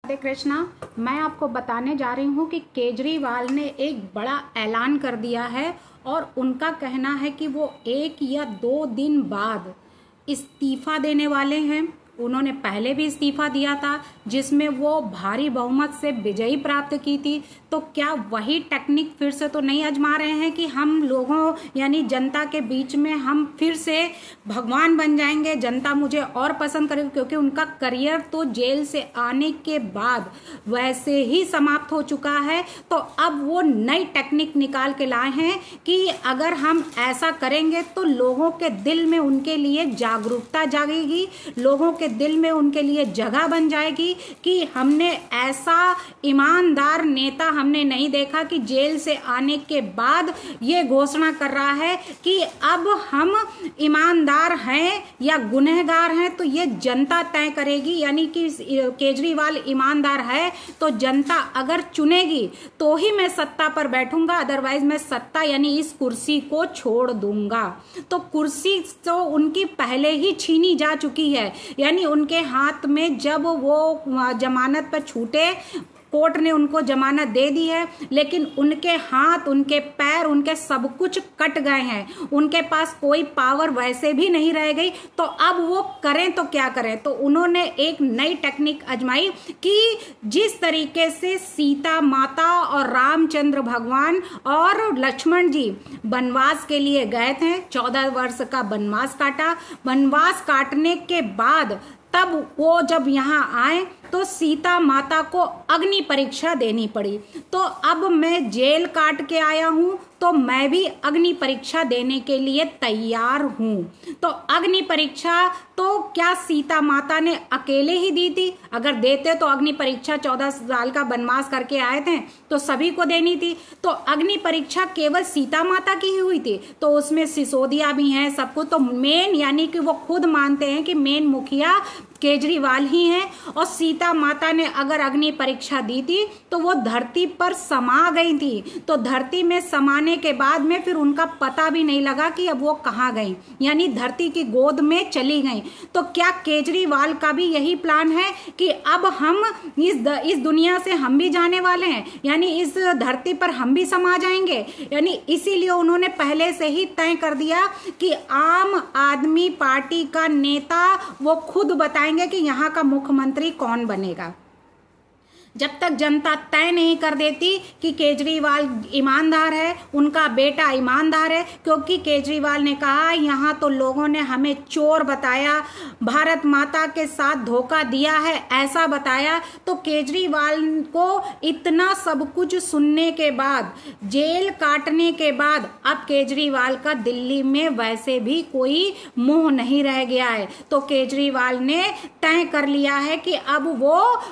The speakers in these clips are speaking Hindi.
राधे कृष्णा। मैं आपको बताने जा रही हूँ कि केजरीवाल ने एक बड़ा ऐलान कर दिया है और उनका कहना है कि वो 1 या 2 दिन बाद इस्तीफा देने वाले हैं। उन्होंने पहले भी इस्तीफा दिया था जिसमें वो भारी बहुमत से विजयी प्राप्त की थी। तो क्या वही टेक्निक फिर से तो नहीं आजमा रहे हैं कि हम लोगों यानी जनता के बीच में हम फिर से भगवान बन जाएंगे, जनता मुझे और पसंद करेगी? क्योंकि उनका करियर तो जेल से आने के बाद वैसे ही समाप्त हो चुका है। तो अब वो नई टेक्निक निकाल के लाए हैं कि अगर हम ऐसा करेंगे तो लोगों के दिल में उनके लिए जागरूकता जागेगी, लोगों के दिल में उनके लिए जगह बन जाएगी कि हमने ऐसा ईमानदार नेता हमने नहीं देखा कि जेल से आने के बाद ये घोषणा कर रहा है कि अब हम ईमानदार हैं या गुनहगार हैं तो ये जनता तय करेगी। यानी कि केजरीवाल ईमानदार है तो जनता अगर चुनेगी तो ही मैं सत्ता पर बैठूंगा, अदरवाइज मैं सत्ता यानी इस कुर्सी को छोड़ दूंगा। तो कुर्सी तो उनकी पहले ही छीनी जा चुकी है। यानी उनके हाथ में जब वो जमानत पर छूटे, कोर्ट ने उनको जमानत दे दी है, लेकिन उनके हाथ, उनके पैर, उनके सब कुछ कट गए हैं। उनके पास कोई पावर वैसे भी नहीं रह गई। तो अब वो करें तो क्या करें? तो उन्होंने एक नई टेक्निक आजमाई कि जिस तरीके से सीता माता और रामचंद्र भगवान और लक्ष्मण जी वनवास के लिए गए थे, 14 वर्ष का वनवास काटा। वनवास काटने के बाद तब वो जब यहाँ आए तो सीता माता को अग्नि परीक्षा देनी पड़ी। तो अब मैं जेल काट के आया हूँ तो मैं भी अग्नि परीक्षा देने के लिए तैयार हूँ। तो अग्नि परीक्षा तो क्या सीता माता ने अकेले ही दी थी? अगर देते तो अग्नि परीक्षा 14 साल का वनवास करके आए थे तो सभी को देनी थी। तो अग्नि परीक्षा केवल सीता माता की ही हुई थी, तो उसमें सिसोदिया भी हैं, सबको। तो मेन यानी कि वो खुद मानते हैं कि मेन मुखिया केजरीवाल ही हैं। और सीता माता ने अगर अग्नि परीक्षा दी थी तो वो धरती पर समा गई थी। तो धरती में समाने के बाद में फिर उनका पता भी नहीं लगा कि अब वो कहाँ गई, यानी धरती की गोद में चली गई। तो क्या केजरीवाल का भी यही प्लान है कि अब हम इस दुनिया से हम भी जाने वाले हैं, यानी इस धरती पर हम भी समा जाएंगे? यानी इसीलिए उन्होंने पहले से ही तय कर दिया कि आम आदमी पार्टी का नेता वो खुद बताएंगे कि यहाँ का मुख्यमंत्री कौन बनेगा। जब तक जनता तय नहीं कर देती कि केजरीवाल ईमानदार है, उनका बेटा ईमानदार है, क्योंकि केजरीवाल ने कहा यहाँ तो लोगों ने हमें चोर बताया, भारत माता के साथ धोखा दिया है, ऐसा बताया। तो केजरीवाल को इतना सब कुछ सुनने के बाद, जेल काटने के बाद, अब केजरीवाल का दिल्ली में वैसे भी कोई मुंह नहीं रह गया है। तो केजरीवाल ने तय कर लिया है कि अब वो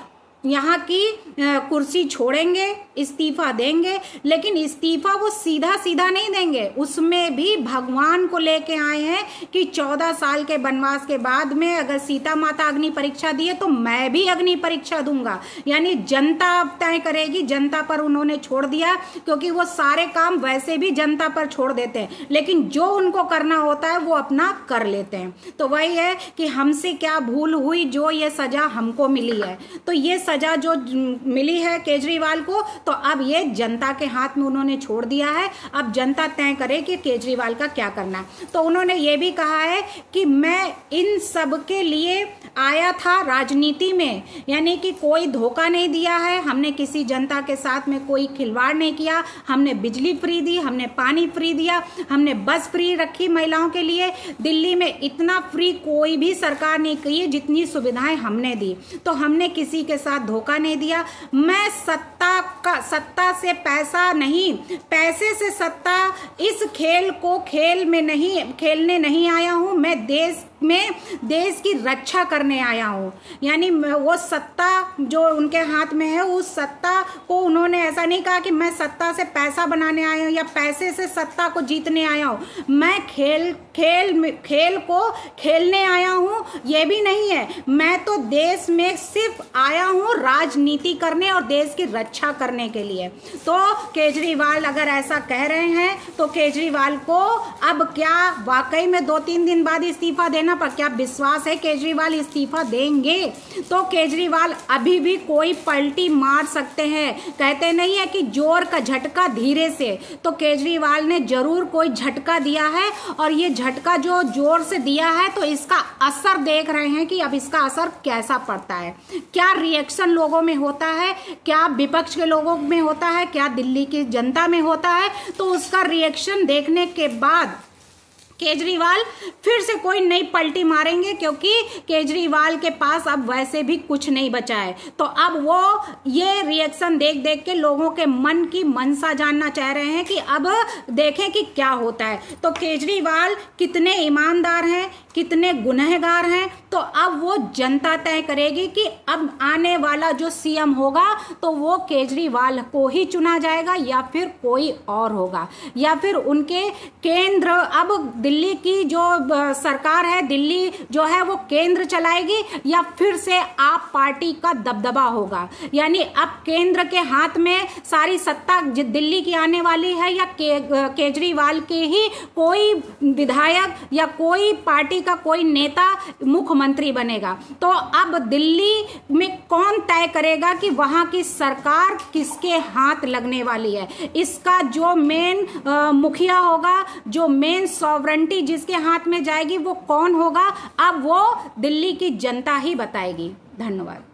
यहाँ की कुर्सी छोड़ेंगे, इस्तीफा देंगे। लेकिन इस्तीफा वो सीधा सीधा नहीं देंगे, उसमें भी भगवान को लेके आए हैं कि 14 साल के वनवास के बाद में अगर सीता माता अग्नि परीक्षा दिए तो मैं भी अग्नि परीक्षा दूंगा। यानी जनता तय करेगी, जनता पर उन्होंने छोड़ दिया, क्योंकि वो सारे काम वैसे भी जनता पर छोड़ देते हैं, लेकिन जो उनको करना होता है वो अपना कर लेते हैं। तो वही है कि हमसे क्या भूल हुई जो ये सजा हमको मिली है। तो ये सजा जो मिली है केजरीवाल को, तो अब ये जनता के हाथ में उन्होंने छोड़ दिया है। अब जनता तय करे कि केजरीवाल का क्या करना है। तो उन्होंने ये भी कहा है कि मैं इन सब के लिए आया था राजनीति में, यानी कि कोई धोखा नहीं दिया है, हमने किसी जनता के साथ में कोई खिलवाड़ नहीं किया। हमने बिजली फ्री दी, हमने पानी फ्री दिया, हमने बस फ्री रखी महिलाओं के लिए। दिल्ली में इतना फ्री कोई भी सरकार नहीं की है जितनी सुविधाएं हमने दी। तो हमने किसी के साथ धोखा नहीं दिया। मैं सत्ता से पैसा नहीं, पैसे से सत्ता, इस खेल को खेलने नहीं आया हूं। मैं देश की रक्षा करने आया हूं। यानी वो सत्ता जो उनके हाथ में है, उस सत्ता को उन्होंने ऐसा नहीं कहा कि मैं सत्ता से पैसा बनाने आया हूं या पैसे से सत्ता को जीतने आया हूं। मैं खेल को खेलने आया हूं, ये भी नहीं है। मैं तो देश में सिर्फ आया हूं राजनीति करने और देश की रक्षा करने के लिए। तो केजरीवाल अगर ऐसा कह रहे हैं तो केजरीवाल को अब क्या वाकई में 2-3 दिन बाद इस्तीफा देना योजना पर क्या विश्वास है केजरीवाल इस्तीफा देंगे? तो केजरीवाल अभी भी कोई पलटी मार सकते हैं। कहते नहीं है कि जोर का झटका धीरे से, तो केजरीवाल ने जरूर कोई झटका दिया है और ये झटका जो जोर से दिया है तो इसका असर देख रहे हैं कि अब इसका असर कैसा पड़ता है, क्या रिएक्शन लोगों में होता है, क्या विपक्ष के लोगों में होता है, क्या दिल्ली की जनता में होता है। तो उसका रिएक्शन देखने के बाद केजरीवाल फिर से कोई नई पलटी मारेंगे, क्योंकि केजरीवाल के पास अब वैसे भी कुछ नहीं बचा है। तो अब वो ये रिएक्शन देख देख के लोगों के मन की मनसा जानना चाह रहे हैं कि अब देखें कि क्या होता है। तो केजरीवाल कितने ईमानदार हैं, कितने गुनहगार हैं, तो अब वो जनता तय करेगी कि अब आने वाला जो सीएम होगा तो वो केजरीवाल को ही चुना जाएगा या फिर कोई और होगा, या फिर उनके केंद्र, अब दिल्ली की जो सरकार है, दिल्ली जो है वो केंद्र चलाएगी या फिर से आप पार्टी का दबदबा होगा। यानी अब केंद्र के हाथ में सारी सत्ता दिल्ली की आने वाली है या केजरीवाल के ही कोई विधायक या कोई पार्टी का कोई नेता मुख्यमंत्री बनेगा। तो अब दिल्ली में कौन तय करेगा कि वहां की सरकार किसके हाथ लगने वाली है। इसका जो मेन मुखिया होगा, जो मेन सॉवरेंटी जिसके हाथ में जाएगी वो कौन होगा, अब वो दिल्ली की जनता ही बताएगी। धन्यवाद।